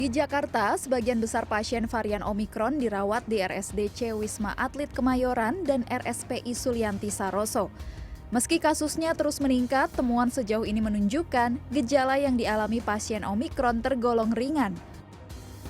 Di Jakarta, sebagian besar pasien varian Omikron dirawat di RSDC Wisma Atlet Kemayoran dan RSPI Sulianti Saroso. Meski kasusnya terus meningkat, temuan sejauh ini menunjukkan gejala yang dialami pasien Omikron tergolong ringan.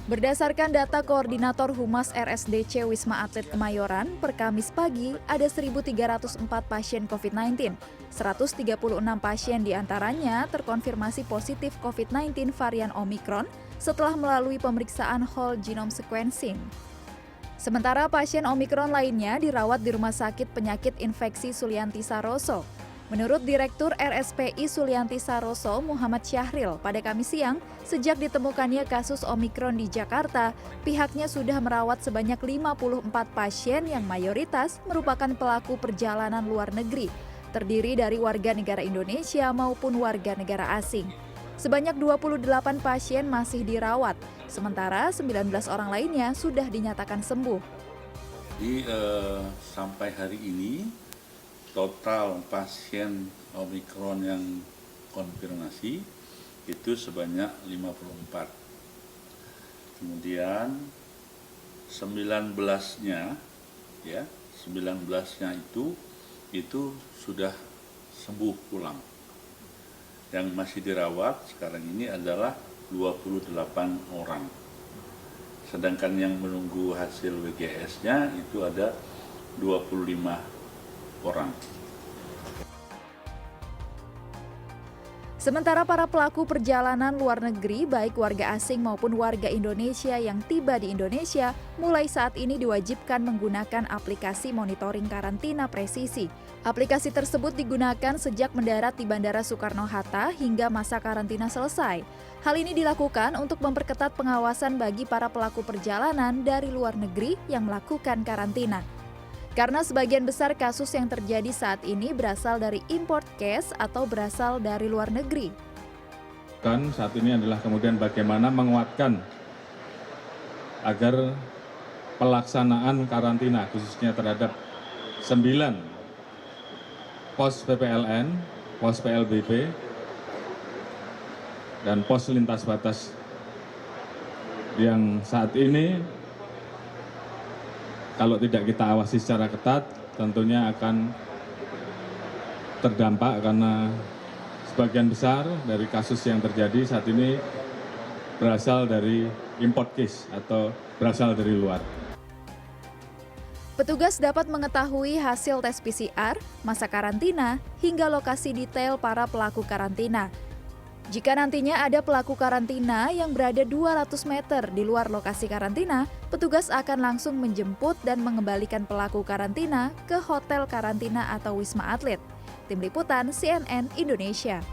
Berdasarkan data Koordinator Humas RSDC Wisma Atlet Kemayoran, per Kamis pagi ada 1.304 pasien COVID-19. 136 pasien diantaranya terkonfirmasi positif COVID-19 varian Omikron setelah melalui pemeriksaan whole genome sequencing. Sementara pasien Omikron lainnya dirawat di Rumah Sakit Penyakit Infeksi Sulianti Saroso. Menurut Direktur RSPI Sulianti Saroso, Muhammad Syahril, pada Kamis siang, sejak ditemukannya kasus Omikron di Jakarta, pihaknya sudah merawat sebanyak 54 pasien yang mayoritas merupakan pelaku perjalanan luar negeri, terdiri dari warga negara Indonesia maupun warga negara asing. Sebanyak 28 pasien masih dirawat, sementara 19 orang lainnya sudah dinyatakan sembuh. Jadi sampai hari ini total pasien Omikron yang konfirmasi itu sebanyak 54. Kemudian 19-nya itu sudah sembuh pulang. Yang masih dirawat sekarang ini adalah 28 orang. Sedangkan yang menunggu hasil WGS-nya itu ada 25 orang. Sementara para pelaku perjalanan luar negeri, baik warga asing maupun warga Indonesia yang tiba di Indonesia, mulai saat ini diwajibkan menggunakan aplikasi monitoring karantina presisi. Aplikasi tersebut digunakan sejak mendarat di Bandara Soekarno-Hatta hingga masa karantina selesai. Hal ini dilakukan untuk memperketat pengawasan bagi para pelaku perjalanan dari luar negeri yang melakukan karantina. Karena sebagian besar kasus yang terjadi saat ini berasal dari import case atau berasal dari luar negeri. Dan saat ini adalah kemudian bagaimana menguatkan agar pelaksanaan karantina khususnya terhadap 9 pos PPLN, pos PLBB, dan pos lintas batas yang saat ini kalau tidak kita awasi secara ketat, tentunya akan terdampak karena sebagian besar dari kasus yang terjadi saat ini berasal dari import case atau berasal dari luar. Petugas dapat mengetahui hasil tes PCR, masa karantina, hingga lokasi detail para pelaku karantina. Jika nantinya ada pelaku karantina yang berada 200 meter di luar lokasi karantina, petugas akan langsung menjemput dan mengembalikan pelaku karantina ke hotel karantina atau Wisma Atlet. Tim Liputan CNN Indonesia.